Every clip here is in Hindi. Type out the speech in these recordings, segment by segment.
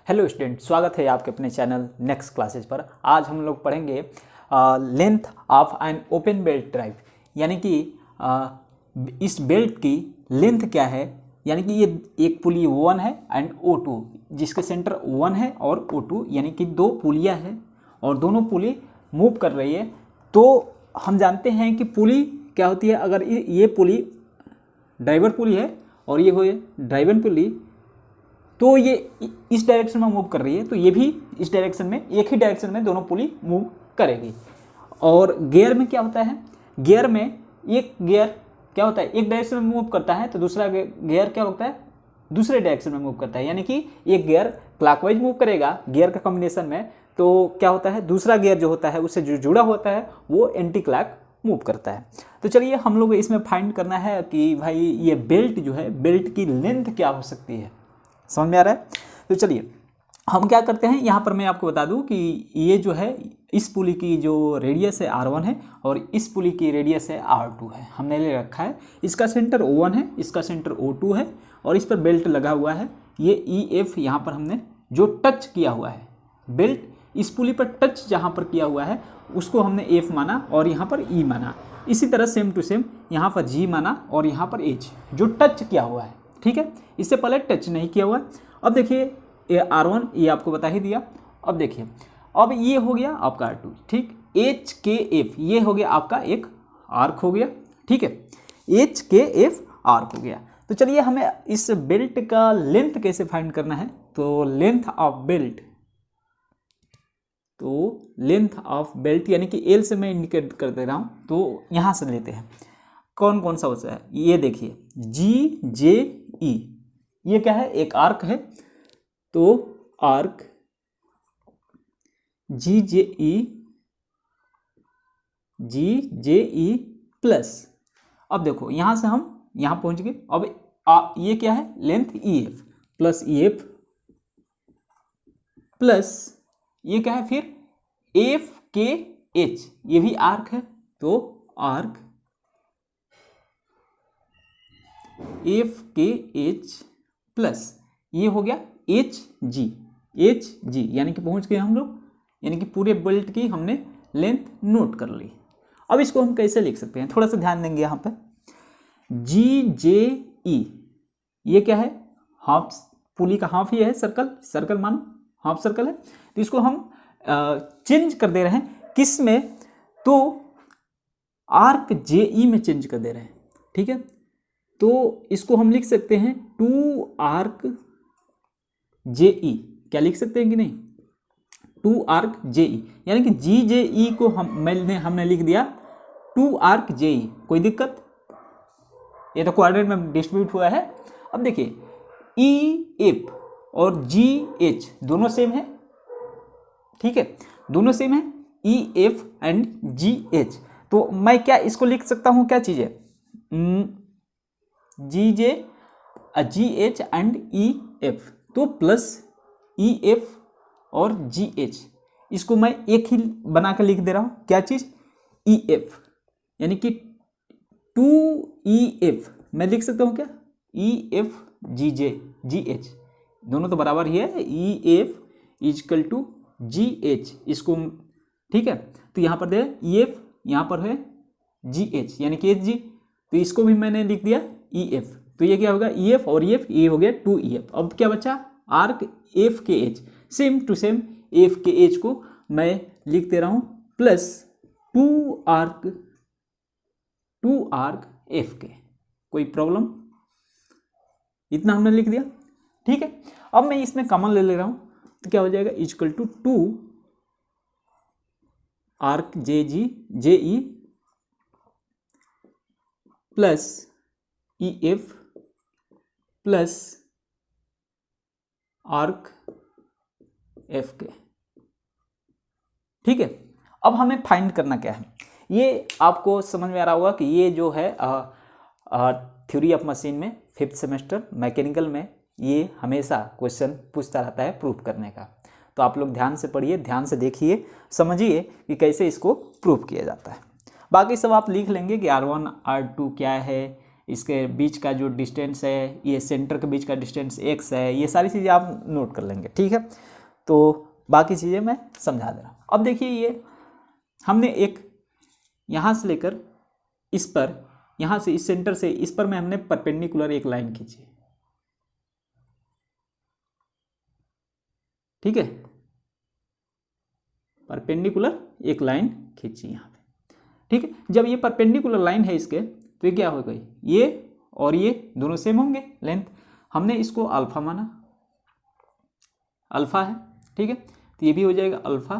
हेलो स्टूडेंट, स्वागत है आपके अपने चैनल नेक्स्ट क्लासेज पर। आज हम लोग पढ़ेंगे length of an open belt drive, यानी कि इस बेल्ट की लेंथ क्या है। यानी कि ये एक पुली O1 है एंड O2, जिसके सेंटर O1 है और O2, यानी कि दो पुलियाँ हैं और दोनों पुली मूव कर रही है। तो हम जानते हैं कि पुली क्या होती है। अगर ये पुली ड्राइवर पुली है और ये हो ड्राइवर पुली, तो ये इस डायरेक्शन में मूव कर रही है, तो ये भी इस डायरेक्शन में, एक ही डायरेक्शन में दोनों पुली मूव करेगी। और गियर में क्या होता है, गियर में एक गियर क्या होता है, एक डायरेक्शन में मूव करता है तो दूसरा गियर क्या होता है, दूसरे डायरेक्शन में मूव करता है। यानी कि एक गियर क्लॉकवाइज मूव करेगा गियर का कॉम्बिनेशन में, तो क्या होता है, दूसरा गियर जो होता है उससे जो जुड़ा होता है वो एंटी क्लॉक मूव करता है। तो चलिए हम लोग इसमें फाइंड करना है कि भाई ये बेल्ट जो है, बेल्ट की लेंथ क्या हो सकती है। समझ में आ रहा है? तो चलिए हम क्या करते हैं, यहाँ पर मैं आपको बता दूं कि ये जो है, इस पुली की जो रेडियस है R1 है और इस पुली की रेडियस है R2 है। हमने ले रखा है, इसका सेंटर O1 है, इसका सेंटर O2 है और इस पर बेल्ट लगा हुआ है। ये EF यहाँ पर हमने जो टच किया हुआ है, बेल्ट इस पुली पर टच जहाँ पर किया हुआ है उसको हमने F माना और यहाँ पर E माना। इसी तरह सेम टू सेम यहाँ पर G माना और यहाँ पर H जो टच किया हुआ है। ठीक है, इससे पहले टच नहीं किया हुआ है। अब देखिए ये R1 ये आपको बता ही दिया। अब देखिए, अब ये हो गया आपका R2, ठीक। HKF ये हो गया आपका एक आर्क हो गया, ठीक है। HKF आर्क हो गया। तो चलिए हमें इस बेल्ट का लेंथ कैसे फाइंड करना है। तो लेंथ ऑफ बेल्ट, तो लेंथ ऑफ बेल्ट यानी कि L से मैं इंडिकेट कर दे रहा हूँ, तो यहाँ से लेते हैं। कौन कौन सा होता है, ये देखिए GJE, ये क्या है, एक आर्क है। तो आर्क GJE प्लस, अब देखो यहाँ से हम यहाँ पहुँच गए। अब ये क्या है, length EF plus EF plus ये क्या है फिर FKH, ये भी आर्क है। तो आर्क FKH प्लस ये हो गया HG यानी कि पहुंच गए हम लोग, यानी कि पूरे बेल्ट की हमने लेंथ नोट कर ली। अब इसको हम कैसे लिख सकते हैं, थोड़ा सा ध्यान देंगे यहाँ पे। GJE ये क्या है, हाफ पुली का हाफ ही है, सर्कल मानो हाफ सर्कल है। तो इसको हम चेंज कर दे रहे हैं किस में, तो आर्क JE में चेंज कर दे रहे हैं, ठीक है। तो इसको हम लिख सकते हैं 2 आर्क JE, क्या लिख सकते हैं कि नहीं, 2 आर्क JE, यानी कि GJE को हमने लिख दिया 2 आर्क JE। कोई दिक्कत, ये तो क्वाड्रेंट में डिस्ट्रीब्यूट हुआ है। अब देखिए EF और GH दोनों सेम है, ठीक है, दोनों सेम है, EF एंड GH। तो मैं क्या इसको लिख सकता हूं, क्या चीज़ है, GH एंड EF, तो प्लस EF और GH, इसको मैं एक ही बना कर लिख दे रहा हूँ, क्या चीज़, EF, यानी कि 2EF मैं लिख सकता हूँ क्या, EF GH, दोनों तो बराबर ही है, EF इजकल टू GH, इसको ठीक है। तो यहाँ पर दे EF, यहाँ पर है GH यानी कि HG, तो इसको भी मैंने लिख दिया EF। तो ये क्या होगा, EF और EF, ये हो गया 2EF। अब क्या बचा, arc FKH, same to same FKH को मैं लिख दे रहा हूँ प्लस 2 आर्क FK। कोई प्रॉब्लम, इतना हमने लिख दिया, ठीक है। अब मैं इसमें कॉमन ले रहा हूँ, तो क्या हो जाएगा, equal to 2 arc JE plus EF plus arc FK, ठीक है। अब हमें फाइंड करना क्या है, ये आपको समझ में आ रहा होगा कि ये जो है थ्योरी ऑफ मशीन में 5th सेमेस्टर मैकेनिकल में ये हमेशा क्वेश्चन पूछता रहता है प्रूफ करने का। तो आप लोग ध्यान से पढ़िए, ध्यान से देखिए, समझिए कि कैसे इसको प्रूफ किया जाता है। बाकी सब आप लिख लेंगे कि R1 R2 क्या है, इसके बीच का जो डिस्टेंस है, ये सेंटर के बीच का डिस्टेंस x है, ये सारी चीज़ें आप नोट कर लेंगे, ठीक है। तो बाकी चीज़ें मैं समझा दे रहा हूँ। अब देखिए ये हमने एक यहाँ से लेकर इस पर, यहाँ से इस सेंटर से इस पर में हमने परपेंडिकुलर एक लाइन खींची, ठीक है, परपेंडिकुलर एक लाइन खींची यहाँ पे, ठीक है। जब ये परपेंडिकुलर लाइन है इसके, तो ये क्या हो गई, ये और ये दोनों सेम होंगे लेंथ, हमने इसको अल्फा माना, अल्फा है, ठीक है। तो ये भी हो जाएगा अल्फा,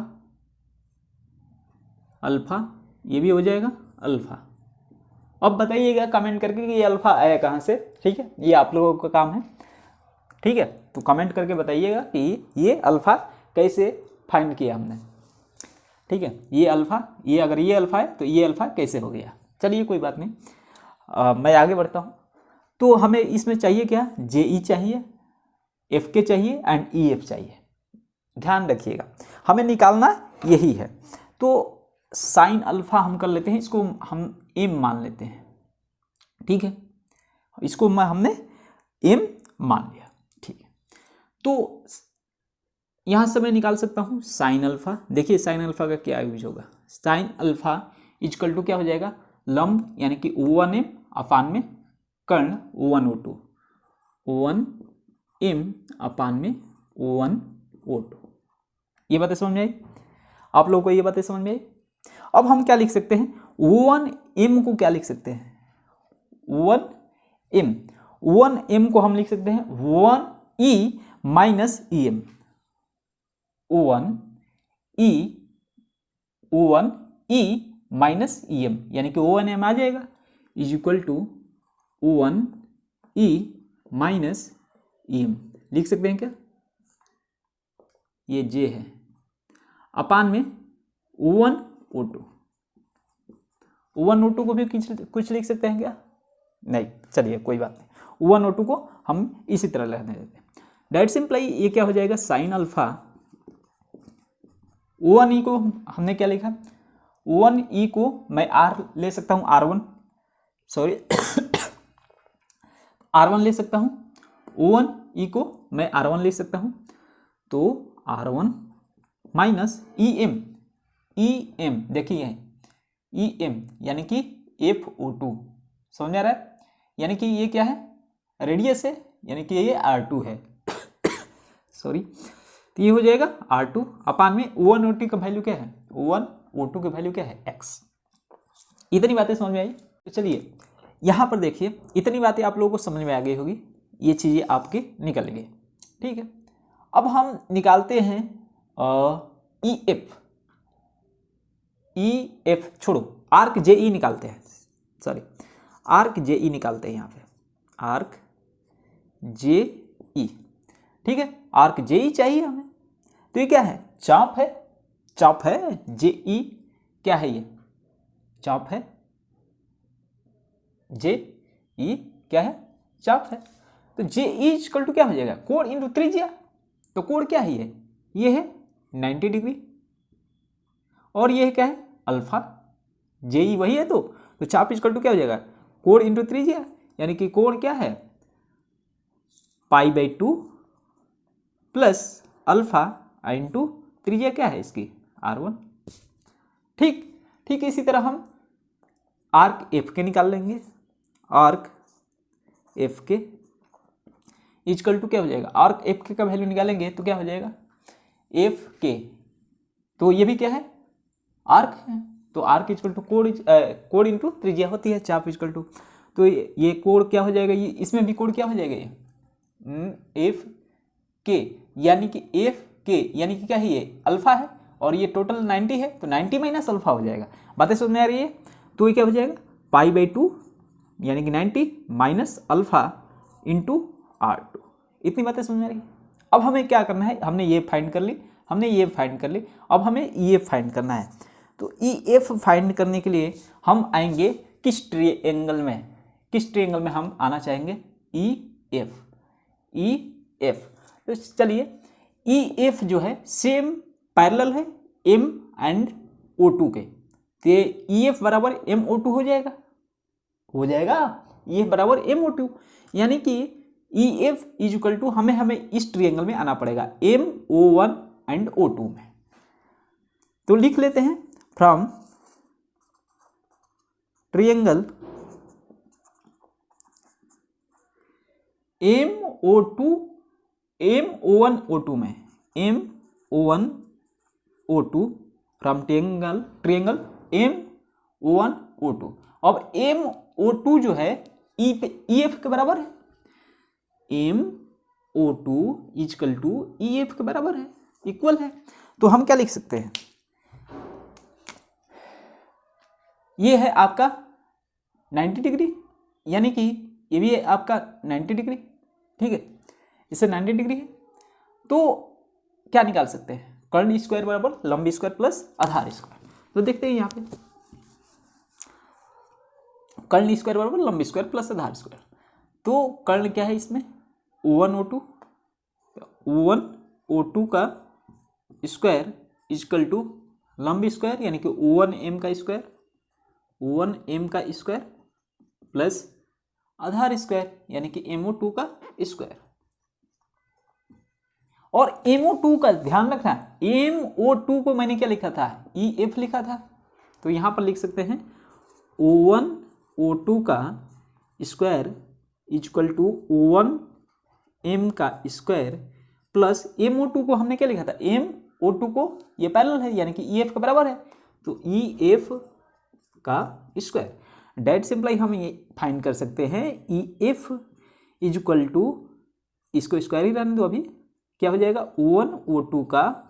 अल्फा, ये भी हो जाएगा अल्फा। अब बताइएगा कमेंट करके कि ये अल्फा आया कहाँ से, ठीक है, ये आप लोगों का काम है, ठीक है। तो कमेंट करके बताइएगा कि ये अल्फा कैसे फाइंड किया हमने, ठीक है। ये अल्फा, ये अगर ये अल्फा है तो ये अल्फा कैसे हो गया। चलिए कोई बात नहीं, मैं आगे बढ़ता हूँ। तो हमें इसमें चाहिए क्या, जे ई चाहिए, एफ के चाहिए एंड ई एफ चाहिए। ध्यान रखिएगा हमें निकालना यही है। तो साइन अल्फा हम कर लेते हैं, इसको हम एम मान लेते हैं, ठीक है, इसको हमने एम मान लिया, ठीक है। तो यहाँ से मैं निकाल सकता हूँ साइन अल्फा। देखिए साइन अल्फा का क्या यूज होगा, साइन अल्फा इजकल टू क्या हो जाएगा, लंब यानी कि O1m अपान में कर्ण O1O2, O1m अपान में O1O2। ये बातें समझ में आई आप लोगों को, ये बातें समझ में आई। अब हम क्या लिख सकते हैं, O1m को क्या लिख सकते हैं, O1m को हम लिख सकते हैं O1e minus em, O1e minus em, यानी कि O1m आ जाएगा is equal to O1e minus em। लिख सकते हैं क्या, ये J है, अपान में O1O2, O1O2 को भी कुछ लिख सकते हैं क्या, नहीं, चलिए कोई बात नहीं, O1O2 को हम इसी तरह लिखने देते हैं। दैट सिंपली ये क्या हो जाएगा, साइन अल्फा O1e को हमने क्या लिखा, O1e को मैं R ले सकता हूँ, R1 सॉरी R1 ले सकता हूँ, O1e को मैं R1 ले सकता हूँ, तो R1 माइनस em देखिए em यानी कि FO2, समझ आ रहा है, यानी कि ये क्या है, रेडियस है, यानी कि ये R2 है सॉरी, तो ये हो जाएगा R2 अपान में O1O2 का वैल्यू क्या है, O1O2 का वैल्यू क्या है, x। इतनी बातें समझ में आई। तो चलिए यहाँ पर देखिए, इतनी बातें आप लोगों को समझ में आ गई होगी, ये चीज़ें आपकी निकल गई, ठीक है। अब हम निकालते हैं EF छोड़ो, आर्क JE निकालते हैं, सॉरी आर्क JE निकालते हैं, यहाँ पे आर्क JE, ठीक है, आर्क JE चाहिए हमें। तो ये क्या है, चाप है, चाप है JE, क्या है ये, चाप है JE, क्या है, चाप है। तो JE इक्वल टू क्या हो जाएगा, कोण इंटू त्रिज्या। तो कोण क्या है, ये है 90 डिग्री, और ये क्या है अल्फा, JE वही है। तो चाप इक्वल टू क्या हो जाएगा, कोण इंटू त्रिज्या, यानी कि कोण क्या है π/2 प्लस अल्फा इंटू त्रिज्या क्या है इसकी R1, ठीक। इसी तरह हम आर्क FK निकाल लेंगे, आर्क FK इक्वल टू क्या हो जाएगा, आर्क FK का वैल्यू निकालेंगे तो क्या हो जाएगा FK, तो ये भी क्या है आर्क है, तो आर्क इक्वल टू कोण इंटू त्रिज्या होती है, चाप इक्वल टू, तो ये कोण क्या हो जाएगा, ये इसमें भी कोण क्या हो जाएगा, ये FK यानी कि FK यानी कि क्या है, ये अल्फा है, और ये टोटल 90 है, तो 90 माइनस अल्फा हो जाएगा। बातें समझ में आ रही है। तो ये क्या हो जाएगा π/2 यानी कि 90 माइनस अल्फा इंटू R2। इतनी बातें समझ में आ रही है। अब हमें क्या करना है, हमने ये फाइंड कर ली, हमने ये फाइंड कर ली, अब हमें EF फाइंड करना है। तो EF फाइंड करने के लिए हम आएंगे किस ट्रायंगल में हम आना चाहेंगे, EF। तो चलिए EF जो है सेम पैरेलल है M एंड O2 के, तो EF बराबर MO2 हो जाएगा, ई एफ बराबर MO2, यानी कि E F is equal to हमें इस ट्रिएंगल में आना पड़ेगा MO1 एंड O2 में। तो लिख लेते हैं from triangle MO2 MO1 O2 में MO1 O2 from triangle MO1 O2। अब MO2 जो है EF के बराबर है, MO2 इक्वल टू EF के बराबर है, इक्वल है। तो हम क्या लिख सकते हैं, ये है आपका 90 डिग्री, यानी कि ये भी है आपका 90 डिग्री, ठीक है, इससे 90 डिग्री है। तो क्या निकाल सकते हैं, कर्ण स्क्वायर बराबर लंबी स्क्वायर प्लस आधार स्क्वायर। तो देखते हैं यहाँ पे कर्ण स्क्वायर बराबर लंबी स्क्वायर प्लस आधार स्क्वायर। तो कर्ण क्या है इसमें, O1 O2 का स्क्वायर इक्वल टू लंबी स्क्वायर, यानी कि O1M का स्क्वायर प्लस आधार स्क्वायर, यानी कि MO2 का स्क्वायर। और MO2 का ध्यान रखना, MO2 को मैंने क्या लिखा था, EF लिखा था। तो यहां पर लिख सकते हैं O1 O2 का स्क्वायर इक्वल टू O1M का स्क्वायर प्लस MO2 को हमने क्या लिखा था, MO2 को ये पैरेलल है, यानी कि EF के बराबर है, तो EF का स्क्वायर। डेट सिंपलाई हम ये फाइंड कर सकते हैं EF इज इक्वल टू, इसको स्क्वायर ही रहने दो अभी, क्या हो जाएगा O1 O2 का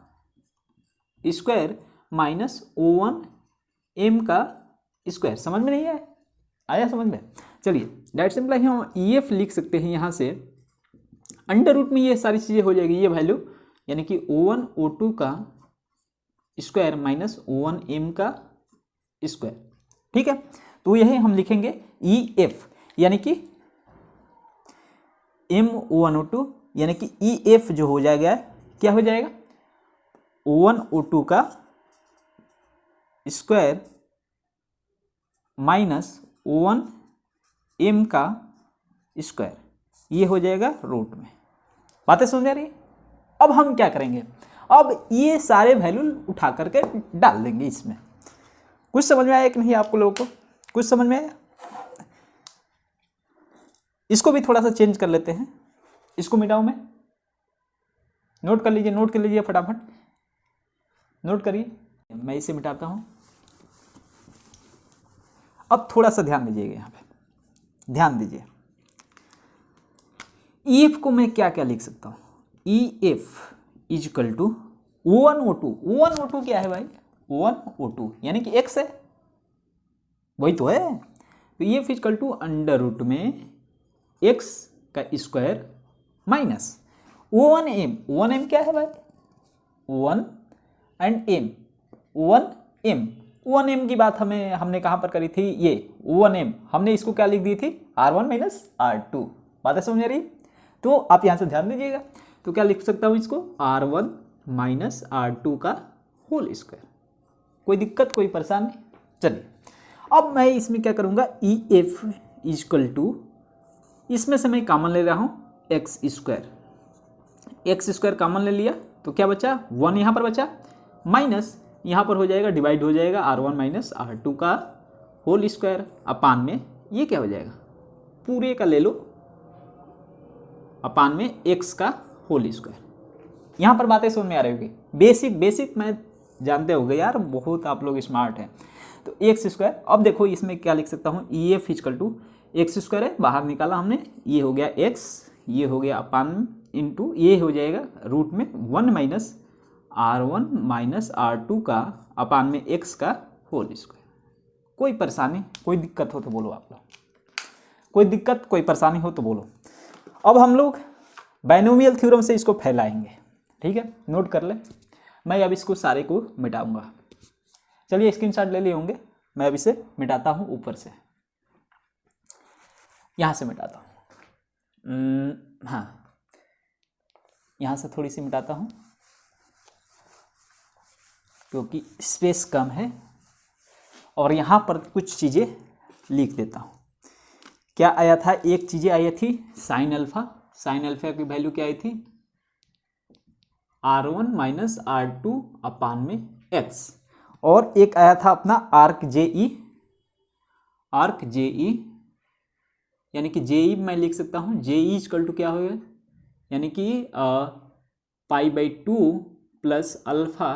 स्क्वायर माइनस O1M का स्क्वायर। समझ में नहीं आया समझ में? चलिए डेट सिंपलाई हम EF लिख सकते हैं यहाँ से, अंडर रूट में ये सारी चीज़ें हो जाएगी, ये वैल्यू, यानी कि O1 O2 का स्क्वायर माइनस O1M का स्क्वायर, ठीक है। तो यही हम लिखेंगे EF, यानी कि MO1 O2, यानी कि EF जो हो जाएगा, क्या हो जाएगा, O1 O2 का स्क्वायर माइनस O1M का स्क्वायर, ये हो जाएगा रूट में। बातें समझ आ रही है? अब हम क्या करेंगे, अब ये सारे वैल्यू उठा करके डाल देंगे इसमें। कुछ समझ में आया कि नहीं आपको लोगों को? कुछ समझ में आया? इसको भी थोड़ा सा चेंज कर लेते हैं, इसको मिटाऊं मैं, नोट कर लीजिए फटाफट, नोट करिए, मैं इसे मिटाता हूं। अब थोड़ा सा ध्यान दीजिएगा, यहाँ पे ध्यान दीजिए, EF को मैं क्या क्या लिख सकता हूँ, EF is equal to O1 O2 क्या है भाई, O1 O2 यानी कि x है, वही तो है। तो EF is equal to under root में x का स्क्वायर माइनस O1M क्या है भाई, O1 एंड M, O1M की बात हमने कहाँ पर करी थी, ये O1M हमने इसको क्या लिख दी थी, R1 माइनस R2। बातें समझ आ रही? तो आप यहाँ से ध्यान दीजिएगा, तो क्या लिख सकता हूँ इसको, R1 माइनस R2 का होल स्क्वायर। कोई दिक्कत, कोई परेशानी? चलिए अब मैं इसमें क्या करूँगा, EF इक्वल टू, इसमें से मैं कॉमन ले रहा हूँ एक्स स्क्वायर कॉमन ले लिया, तो क्या बचा, 1 यहाँ पर बचा, माइनस यहाँ पर हो जाएगा, डिवाइड हो जाएगा R1 माइनस R2 का होल स्क्वायर अपान में, ये क्या हो जाएगा, पूरे का ले लो अपान में x का होल स्क्वायर। यहाँ पर बातें समझ में आ रही होगी, बेसिक मैं जानते होंगे यार, बहुत आप लोग स्मार्ट हैं। तो एक्स स्क्वायर, अब देखो इसमें क्या लिख सकता हूँ, EF equal to X square है, बाहर निकाला हमने, ये हो गया x, ये हो गया अपान इंटू, ये हो जाएगा रूट में 1 माइनस R1 माइनस R2 का अपान में x का होल स्क्वायर। कोई परेशानी, कोई दिक्कत हो तो बोलो आप लोग, कोई दिक्कत कोई परेशानी हो तो बोलो। अब हम लोग बाइनोमियल थ्योरम से इसको फैलाएंगे, ठीक है, नोट कर ले। मैं अब इसको सारे को मिटाऊंगा, चलिए स्क्रीनशॉट ले लिए होंगे, मैं अब इसे मिटाता हूँ ऊपर से, यहाँ से मिटाता हूँ, हाँ यहाँ से थोड़ी सी मिटाता हूँ क्योंकि स्पेस कम है, और यहाँ पर कुछ चीज़ें लिख देता हूँ। क्या आया था, एक चीज़ें आई थी साइन अल्फा, साइन अल्फा की वैल्यू क्या आई थी R1 माइनस R2 अपान में x, और एक आया था अपना आर्क जेई, आर्क जेई यानी कि जेई मैं लिख सकता हूँ जेई इक्वल टू क्या होगा, यानी कि π/2 प्लस अल्फा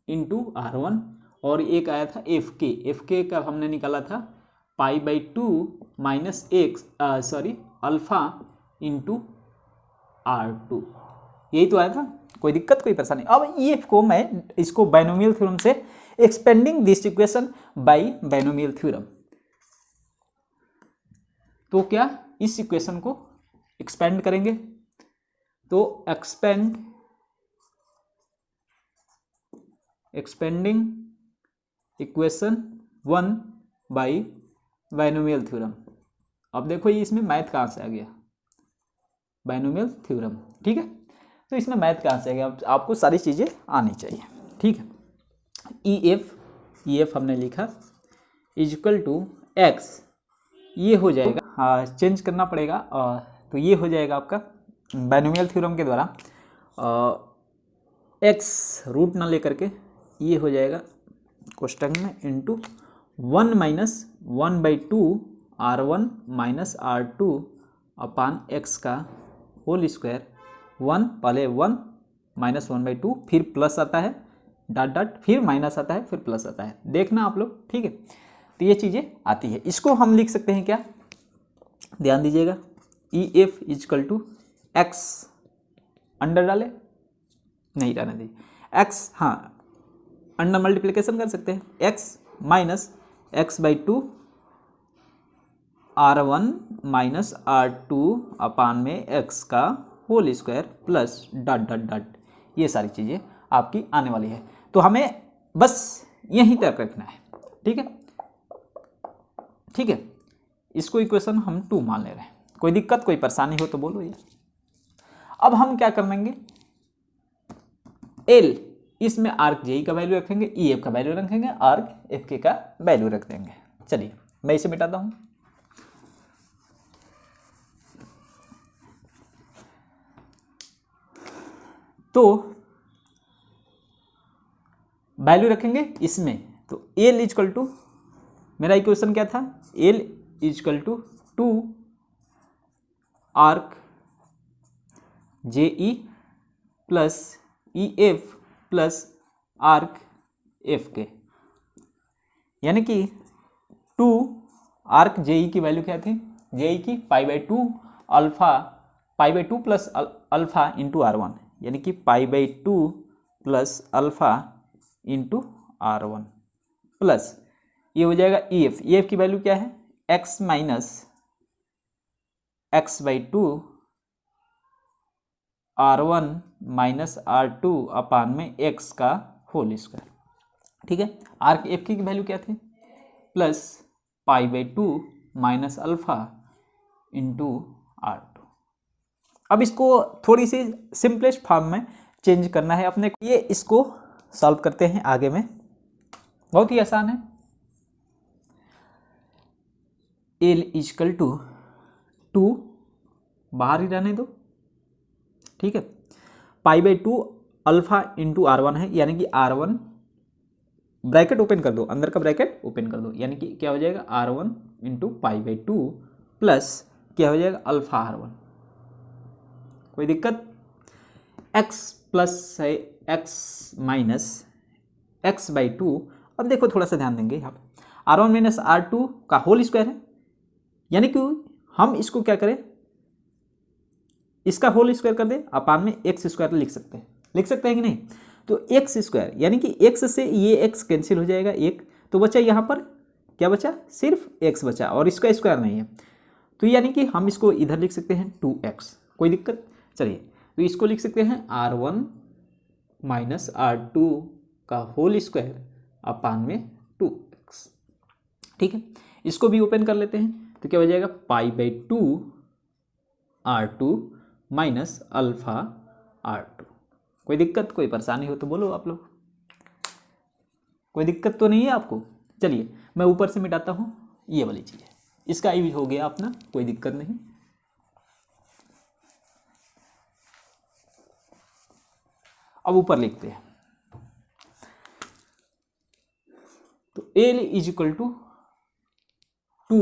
इंटू R1, और एक आया था एफ के का हमने निकाला था π/2 minus x alpha into R2, यही तो आया था। कोई दिक्कत कोई परेशानी। अब EF को मैं इसको बाइनोमियल थ्योरम से expanding this equation by binomial theorem, तो क्या इस इक्वेशन को एक्सपेंड करेंगे, तो expanding equation 1 by binomial theorem. अब देखो ये इसमें मैथ कहाँ से आ गया, बाइनोमियल थ्योरम, ठीक है। तो इसमें मैथ कहाँ से आ गया, आपको सारी चीज़ें आनी चाहिए, ठीक है। EF हमने लिखा इक्वल टू x, ये हो जाएगा, हाँ चेंज करना पड़ेगा, तो ये हो जाएगा आपका बाइनोमियल थ्योरम के द्वारा x रूट ना लेकर के ये हो जाएगा कोष्टक में into 1 minus 1/2 R1 minus R2 अपान x का होल स्क्वायर, 1 पहले 1 माइनस 1/2 फिर प्लस आता है डॉट डॉट फिर माइनस आता है फिर प्लस आता है, देखना आप लोग, ठीक है। तो ये चीज़ें आती है, इसको हम लिख सकते हैं क्या, ध्यान दीजिएगा, EF equal to x under डाले, नहीं डालने दीजिए x, हाँ अंडर मल्टीप्लिकेशन कर सकते हैं, x minus x/2 R1 minus R2 upon में x का whole square plus dot dot dot, ये सारी चीज़ें आपकी आने वाली है। तो हमें बस यहीं तक रखना है, ठीक है, ठीक है। इसको इक्वेशन हम 2 मान ले रहे हैं, कोई दिक्कत कोई परेशानी हो तो बोलो ये। अब हम क्या कर लेंगे, L इसमें आर्क जेई का वैल्यू रखेंगे, EF का वैल्यू रखेंगे, आर्क FK का वैल्यू रख देंगे। चलिए मैं इसे मिटाता हूं, तो वैल्यू रखेंगे इसमें, तो L इक्वल टू, मेरा इक्वेशन क्या था, L equal to 2 arc JE plus EF plus arc FK, यानी कि 2 आर्क जेई की वैल्यू क्या थी, जेई की π/2 alpha, π/2 plus alpha into R1, यानी कि π/2 plus alpha into R1 plus ये हो जाएगा EF की वैल्यू क्या है, x minus x/2 R1 minus R2 upon में x का होल स्क्वायर, ठीक है। आर्क FK की वैल्यू क्या थी, plus π/2 minus alpha into R2। अब इसको थोड़ी सी सिंपलेस्ट फॉर्म में चेंज करना है अपने को, ये इसको सॉल्व करते हैं आगे में, बहुत ही आसान है। L इक्वल टू 2 बाहर ही रहने दो, ठीक है, π/2 अल्फा इंटू R1 है, यानी कि R1 ब्रैकेट ओपन कर दो, अंदर का ब्रैकेट ओपन कर दो, यानी कि क्या हो जाएगा R1 इंटू π/2 प्लस क्या हो जाएगा अल्फा R1, कोई दिक्कत, x प्लस है x माइनस x/2। अब देखो थोड़ा सा ध्यान देंगे यहाँ पे, R1 माइनस R2 का होल स्क्वायर है, यानी कि हम इसको क्या करें, इसका होल स्क्वायर कर दे अपान में एक्स स्क्वायर लिख सकते हैं कि नहीं, तो एक्स स्क्वायर यानी कि एक्स से ये एक्स कैंसिल हो जाएगा, एक तो बचा यहाँ पर क्या बचा, सिर्फ एक्स बचा और इसका स्क्वायर नहीं है, तो यानी कि हम इसको इधर लिख सकते हैं 2x, कोई दिक्कत। चलिए तो इसको लिख सकते हैं R1 माइनस R2 का होल स्क्वायर अपान में 2x, ठीक है। इसको भी ओपन कर लेते हैं, तो क्या हो जाएगा π/2 R2 माइनस अल्फा R2, कोई दिक्कत कोई परेशानी हो तो बोलो आप लोग, कोई दिक्कत तो नहीं है आपको। चलिए मैं ऊपर से मिटाता हूँ ये वाली चीज़ है, इसका ई हो गया अपना, कोई दिक्कत नहीं। अब ऊपर लिखते हैं, तो एल इज इक्वल टू 2।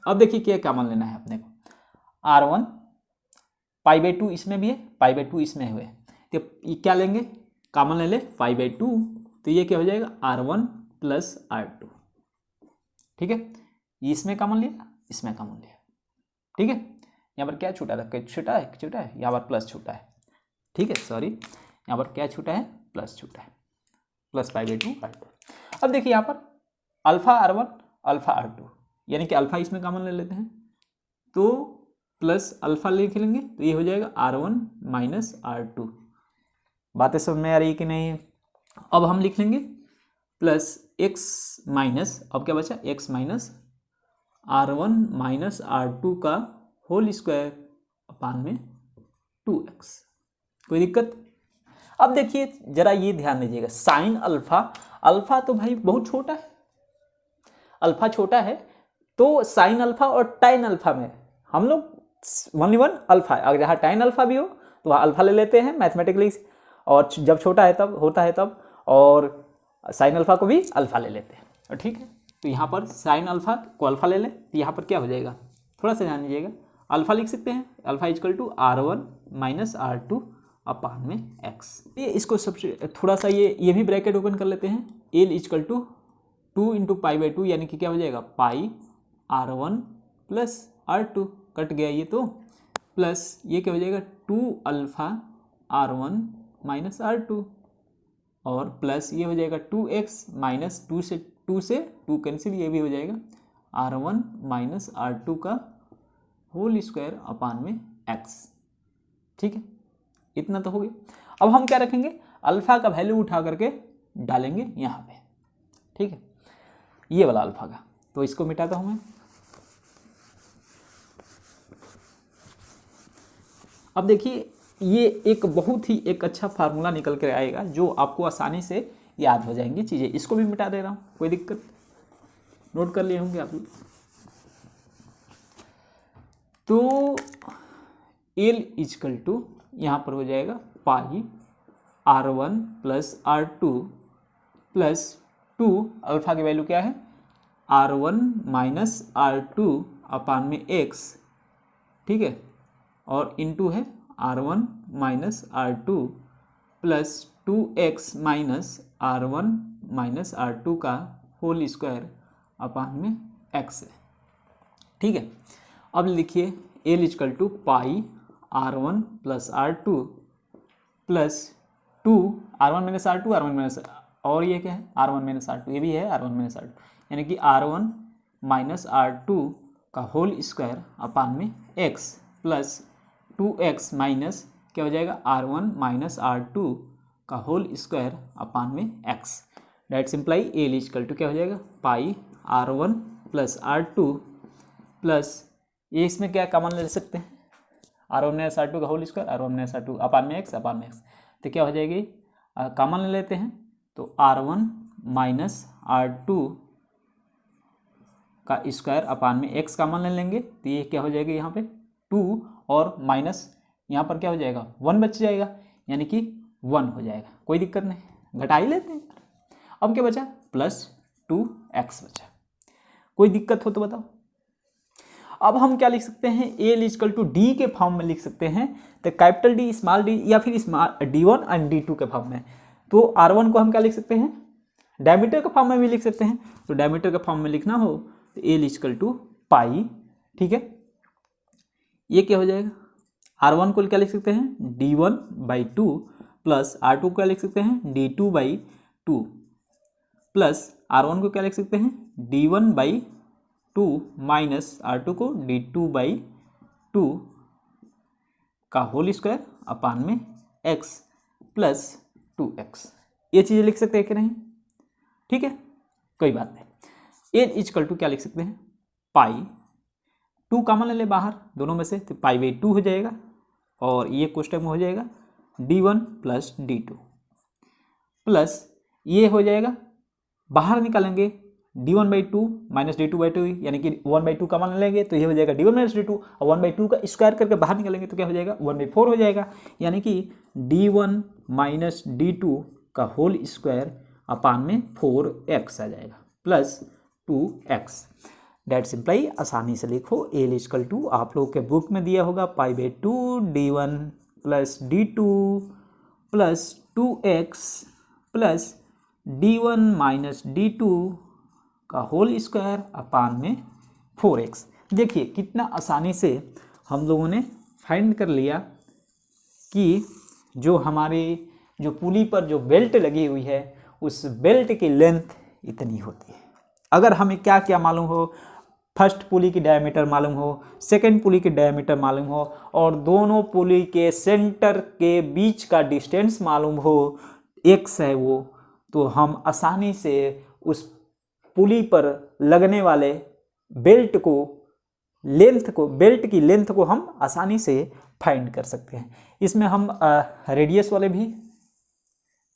अब देखिए क्या कॉमन लेना है अपने को, R1 π/2 इसमें भी है, π/2 इसमें हुए, तो ये क्या लेंगे, कॉमन ले ले π/2, तो ये क्या हो जाएगा R1 प्लस R2। ठीक है, ये इसमें कॉमन लिया, इसमें कॉमन लिया। ठीक है, यहाँ पर क्या छूटा था, छूटा है, यहाँ पर प्लस छूटा है। ठीक है, सॉरी, यहाँ पर क्या छूटा है, प्लस छूटा है, प्लस π/2 R2। अब देखिए यहाँ पर अल्फा R1 अल्फा R2, यानी कि अल्फा इसमें कॉमन ले लेते हैं, तो प्लस अल्फा लिख लेंगे, तो ये हो जाएगा R1 माइनस R2। बातें समझ में आ रही कि नहीं। अब हम लिख लेंगे प्लस x माइनस, अब क्या बचा, x minus R1 minus R2 का होल स्क्वायर अपान में 2x। कोई दिक्कत। अब देखिए जरा ये ध्यान दीजिएगा, साइन अल्फा, अल्फा तो भाई बहुत छोटा है, अल्फा छोटा है, तो साइन अल्फा और टाइन अल्फा में हम लोग 1 अल्फा है, अगर जहाँ टाइन अल्फा भी हो तो वहाँ अल्फा ले लेते हैं मैथमेटिकली, और जब छोटा है तब होता है तब, और साइन अल्फा को भी अल्फा ले लेते हैं। और ठीक है, तो यहाँ पर साइन अल्फा को अल्फा ले लें, तो यहाँ पर क्या हो जाएगा, थोड़ा सा ध्यान दीजिएगा, अल्फा लिख सकते हैं, alpha equal to R1 minus R2 upon में x। ये इसको सबसे थोड़ा सा ये भी ब्रैकेट ओपन कर लेते हैं, एल इक्वल टू 2 इंटू π/2, यानी कि क्या हो जाएगा पाई R1 प्लस R2, कट गया ये तो, प्लस ये क्या हो जाएगा 2 अल्फा R1 माइनस R2, और प्लस ये हो जाएगा 2x माइनस 2 से 2 कैंसिल, ये भी हो जाएगा R1 माइनस R2 का होल स्क्वायर अपान में x। ठीक है, इतना तो हो गया। अब हम क्या रखेंगे, अल्फा का वैल्यू उठा करके डालेंगे यहाँ पे। ठीक है, ये वाला अल्फा का, तो इसको मिटाता हूँ मैं। अब देखिए ये एक बहुत ही एक अच्छा फार्मूला निकल कर आएगा, जो आपको आसानी से याद हो जाएंगी चीज़ें। इसको भी मिटा दे रहा हूँ, कोई दिक्कत, नोट कर लिए होंगे आप लोग। तो एल इजकल टू यहाँ पर हो जाएगा पाई R1 plus R2 plus 2, alpha की वैल्यू क्या है R1 माइनस R2 अपान में x। ठीक है, और इनटू है R1 minus R2 plus 2x minus R1 minus R2 का होल स्क्वायर अपान में x है। ठीक है, अब लिखिए L equal to pi R1 plus R2 plus 2 R1 minus R2 R1 minus, और ये क्या है R1 माइनस R2, ये भी है R1 माइनस R2, यानी कि R1 माइनस R2 का होल स्क्वायर अपान में x प्लस 2x माइनस क्या हो जाएगा R1 माइनस R2 का होल स्क्वायर अपान में x। That simply L equal to क्या हो जाएगा पाई R1 प्लस R2 प्लस, ये इसमें क्या कॉमन ले सकते हैं, R1 माइनस R2 का whole square, R1 minus R2 upon में x अपान में x, तो क्या हो जाएगी कॉमन ले लेते हैं, तो R1 माइनस R2 का स्क्वायर अपान में x कॉमन ले लेंगे, तो ये क्या हो जाएगा यहाँ पे 2 और माइनस यहाँ पर क्या हो जाएगा 1 बच जाएगा, यानी कि 1 हो जाएगा। कोई दिक्कत नहीं, घटा ही लेते हैं। अब क्या बचा प्लस 2x बचा। कोई दिक्कत हो तो बताओ। अब हम क्या लिख सकते हैं, एल इक्वल टू डी के फॉर्म में लिख सकते हैं, तो कैपिटल डी स्मॉल डी या फिर स्मॉल D1 एंड D2 के फॉर्म में। तो R1 को हम क्या लिख सकते हैं, डायमीटर के फॉर्म में भी लिख सकते हैं, तो डायमीटर के फॉर्म में लिखना हो तो एल इक्वल टू पाई। ठीक है, ये क्या हो जाएगा, R1 को क्या लिख सकते हैं D1/2 प्लस R2 को क्या लिख सकते हैं D2/2 प्लस R1 को क्या लिख सकते हैं D1/2 माइनस R2 को D2/2 का होल स्क्वायर अपान में x प्लस 2x। ये चीज़ें लिख सकते हैं कि नहीं। ठीक है, कोई बात नहीं। एल इक्वल टू क्या लिख सकते हैं पाई, 2 कॉमन ले ले बाहर दोनों में से, तो π/2 हो जाएगा, और ये कोष्टक में हो जाएगा D1 प्लस D2 प्लस ये हो जाएगा, बाहर निकालेंगे d1/2 माइनस d2/2 यानी कि 1/2 का मान लेंगे तो ये हो जाएगा d1 माइनस d2 और 1/2 का स्क्वायर करके बाहर निकालेंगे तो क्या हो जाएगा 1/4 हो जाएगा, यानी कि d1 माइनस d2 का होल स्क्वायर अपान में 4x आ जाएगा प्लस 2x। डेट सिंपलाई आसानी से लिखो एल इक्वल टू आप लोग के बुक में दिया होगा π/2 d1 plus d2 plus 2x plus d1 minus d2 का होल स्क्वायर अपान में 4x। देखिए कितना आसानी से हम लोगों ने फाइंड कर लिया कि जो हमारी जो पुली पर जो बेल्ट लगी हुई है उस बेल्ट की लेंथ इतनी होती है। अगर हमें क्या क्या मालूम हो, फर्स्ट पुली की डायमीटर मालूम हो, सेकंड पुली की डायमीटर मालूम हो और दोनों पुली के सेंटर के बीच का डिस्टेंस मालूम हो, x है वो, तो हम आसानी से उस पुली पर लगने वाले बेल्ट की लेंथ को हम आसानी से फाइंड कर सकते हैं। इसमें हम रेडियस वाले भी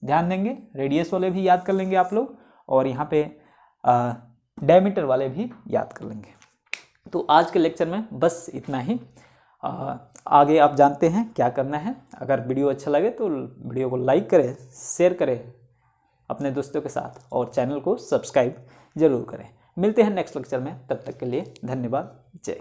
ध्यान देंगे, रेडियस वाले भी याद कर लेंगे आप लोग और यहाँ पे डायमीटर वाले भी याद कर लेंगे। तो आज के लेक्चर में बस इतना ही। आगे आप जानते हैं क्या करना है। अगर वीडियो अच्छा लगे तो वीडियो को लाइक करें, शेयर करें अपने दोस्तों के साथ और चैनल को सब्सक्राइब जरूर करें। मिलते हैं नेक्स्ट लेक्चर में, तब तक के लिए धन्यवाद। जय